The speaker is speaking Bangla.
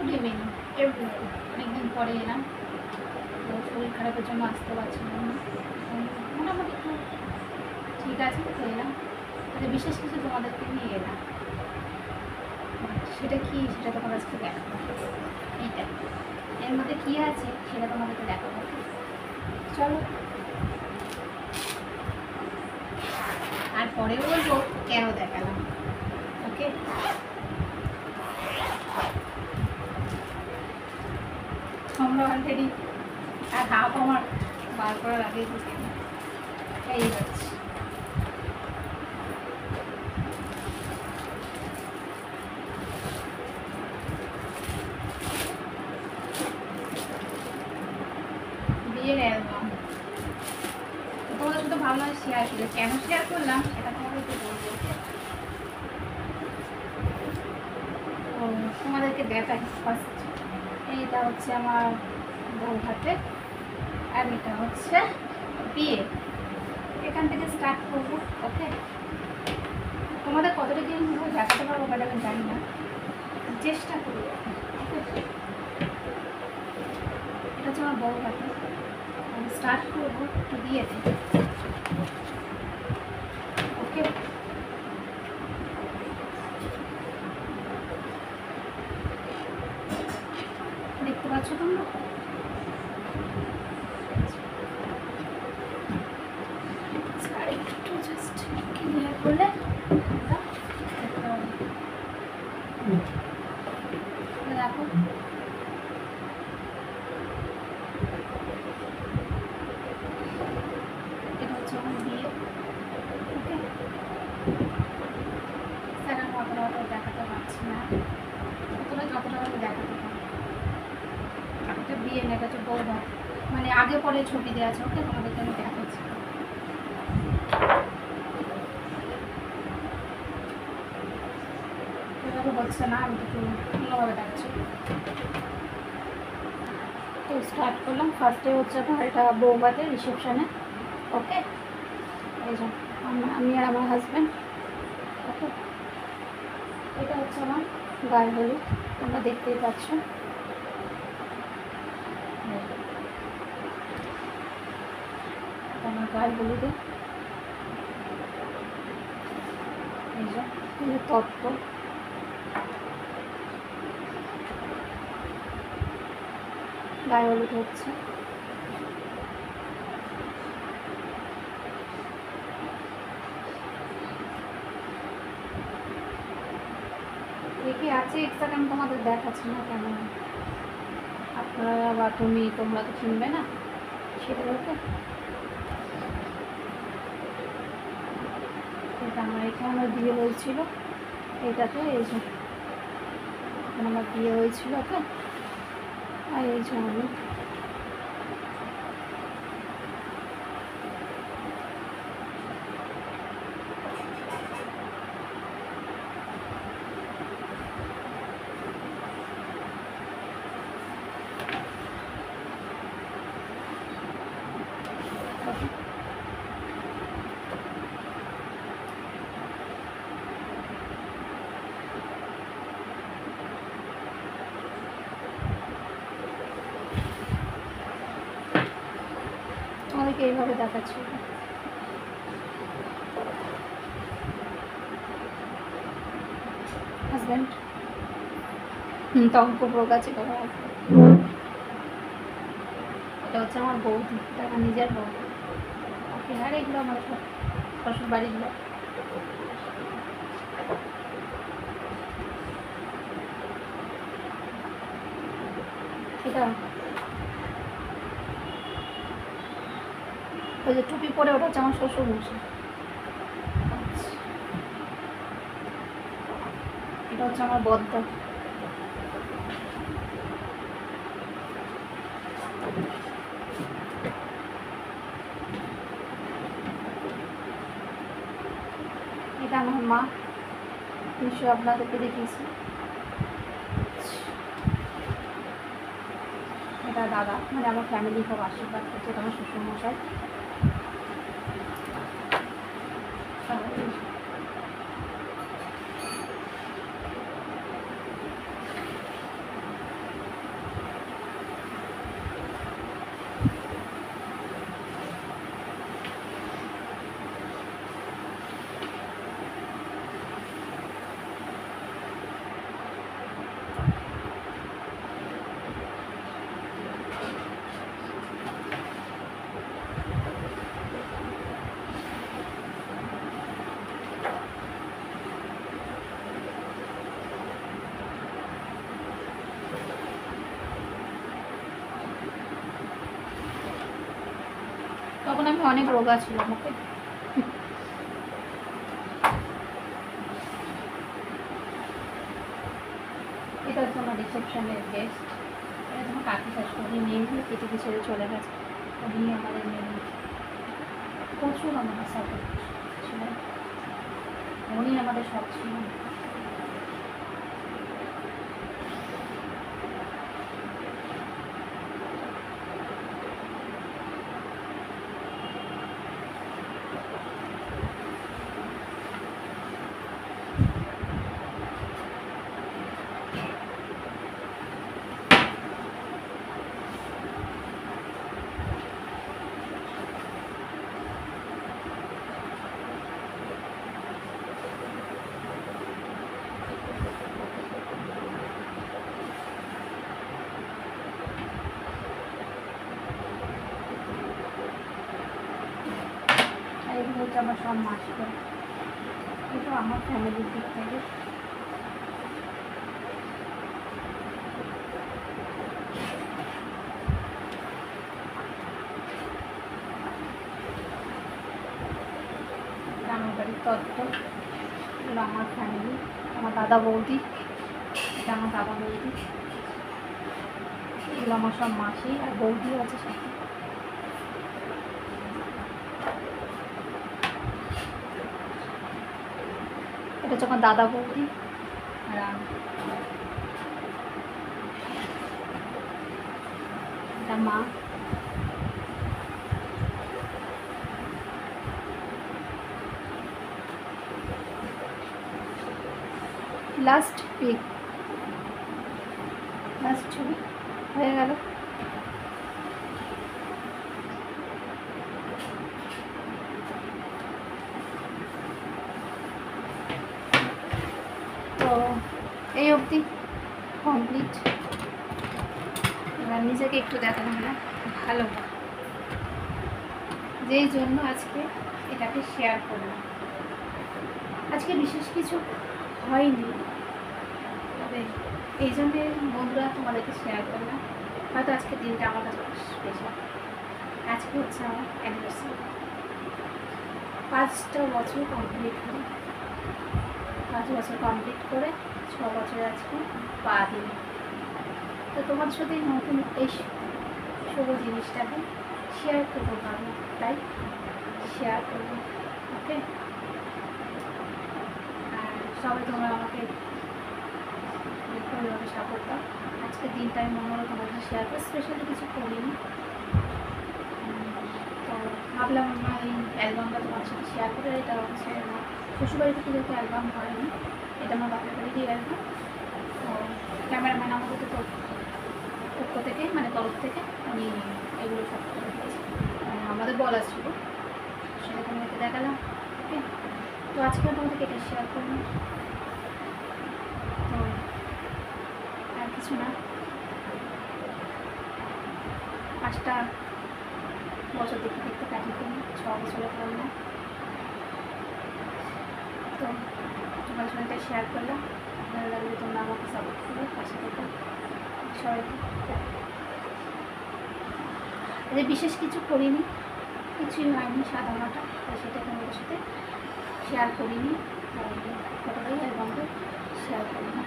Good evening everyone. অনেকদিন পরে এলাম, তো শরীর খারাপের জন্য আসতে পারছিলাম না। মোটামুটি একটু ঠিক আছে, তো এলাম। তাহলে বিশেষ কিছু তোমাদেরকে নিয়ে এলাম। সেটা কি, সেটা তোমার কাছে দেখাবো। এইটা এর মধ্যে কী আছে সেটা তোমাদেরকে দেখাবো। চলো, আর পরেও বলবো কেন দেখালাম। ওকে, আমরা অলরেডি আর হাফ আমার বার করার আগেই দিকে এই হচ্ছে। বিয়ের অ্যালবাম তোমাদের সাথে ভাবলাম শেয়ার করি। কেন শেয়ার করলাম সেটা তোমাদেরকে বলবো। তোমাদেরকে দেখাই। ফার্স্ট এইটা হচ্ছে আমার বউ হাতে, আর এটা হচ্ছে বিয়ে। এখান থেকে স্টার্ট করবো। ওকে, তোমাদের কতটা কি দেখাতে পারবো বাট আমি জানি না, চেষ্টা করবো। এটা হচ্ছে আমার বউ হাতে। আমি স্টার্ট করবো বিয়েতে। ওকে, দেখতে পাচ্ছ তোমরা? একটু জাস্ট ক্লিয়ার করলে দেখো, এটা হচ্ছে আমার বিয়ে। ওকে, স্যার আমি অতটা দেখাতে পারছি না, যতটা আমি দেখাতে পারি। এটা বিয়ে না, এটা হচ্ছে বৌভাত, মানে আগে পরে ছবি দেওয়া আছে। ওকে, তোমাদেরকে আমি দেখাচ্ছি। এভাবে হচ্ছে না, আমি একটু অন্যভাবে দেখাচ্ছি। তো স্টার্ট করলাম। ফার্স্টে হচ্ছে আপনার এটা বৌভাতের রিসেপশানে। ওকে, এই যে আমি আর আমার হাজব্যান্ড। ওকে, এটা হচ্ছে আমার গায়ে হলুদ, তোমরা দেখতেই পাচ্ছ। আমার গায়ে হলুদে এই যে তত্ত্ব। গায়ে হলুদ হচ্ছে। দেখে আছে এক্সট্রা, আমি তোমাদের দেখাচ্ছি না কেন, আপনারা বা তোমরা তো চিনবে না সেগুলোকে। এটা আমার এখানে আমার বিয়ে হয়েছিল, এটাতে এই যে আমার বিয়ে হয়েছিল। ওকে, আর এই যে আমি তোমাদেরকে এইভাবে দেখাচ্ছি। হাজব্যান্ড তঙ্ক প্রকাশে করা আছে। এটা হচ্ছে আমার বৌদি, এটা আমার নিজের বৌদি। ওকে, আর এগুলো আমার শ্বশুর বাড়িগুলো। এটা ওই যে টুপি পরে, ওটা হচ্ছে আমার শ্বশুর মশাই। এটা হচ্ছে আমার বদ্দা। এটা আমার মা, নিশ্চয়ই আপনাদেরকে দেখিয়েছি। এটা দাদা, মানে আমার ফ্যামিলি সব আশীর্বাদ করছে। এটা আমার শ্বশুর মশাই। তখন আমি অনেক রোগা ছিলাম। ওকে, এটা হচ্ছে আমার রিসেপশনের গেস্ট। এটা তোমার কাকি শাশুড়ি নেই, পৃথিবী ছেড়ে চলে গেছে। উনি আমাদের মেয়ে প্রচুর আমাদের সাপোর্ট ছিলেন, উনি আমাদের সব ছিলেন। এগুলো হচ্ছে আমার সব মাসি করে, এটা আমার ফ্যামিলির দিক থেকে। আমার বাড়ির তত্ত্ব, এগুলো আমার ফ্যামিলি, আমার দাদা বৌদি, এটা আমার দাদা বৌদি, এগুলো আমার সব মাসি আর বৌদিও আছে সাথে। এটা হচ্ছে আমার দাদা বৌদি আর আমি, এটা মা। লাস্ট পিক, লাস্ট ছবি হয়ে গেল। তো এই অবধি কমপ্লিট। এবার নিজেকে একটু দেখানো হলো ভালো, যেই জন্য আজকে এটাকে শেয়ার করলাম। আজকে বিশেষ কিছু হয়নি, তবে এই জন্যে বন্ধুরা তোমাদেরকে শেয়ার করলাম। হয়তো আজকের দিনটা আমার কাছে স্পেশাল। আজকে হচ্ছে আমার অ্যানিভার্সারি, 5টা বছর কমপ্লিট হলো। 5 বছর কমপ্লিট করে 6 বছর আজকে পা দিল। তো তোমার সাথে নতুন এই শুভ জিনিসটাকে শেয়ার করবো ভাবলাম, তাই শেয়ার করবো। ওকে, আর সবাই তোমরা আমাকে এইভাবে সাপোর্ট দাও। আজকের দিনটা আমি মনে হলো তোমার সাথে শেয়ার করবো, স্পেশালি কিছু করিনি। তো ভাবলাম আমার এই অ্যালবামটা তোমার সাথে শেয়ার করে। এটা হচ্ছে আমার শ্বশুরবাড়ি থেকে যেহেতু অ্যালবাম হয়নি, এটা আমার বাপের বাড়িরই অ্যালবাম। তো ক্যামেরাম্যান আমাদের পক্ষ থেকে, মানে তরফ থেকে উনি এগুলো সব করে দিয়েছে, আমাদের বলা ছিল, সেটা তোমাদেরকে দেখালাম। ওকে, তো আজকে তোমাদেরকে এটা শেয়ার করলাম। তো আর কিছু না, 5টা বছর দেখতে দেখতে কাটিয়ে দিন, 6 বছরে করলাম। তো তোমাদের সঙ্গে শেয়ার করলাম। ভালো লাগলে তোমরা আমাকে সাপোর্ট করো, পাশে থেকে সবাইকে। বিশেষ কিছু করিনি, কিছুই হয়নি, সাদামাটা, তাই সেটা তোমাদের সাথে শেয়ার করিনি। ফটোটাই অ্যালবামটা শেয়ার করিনি।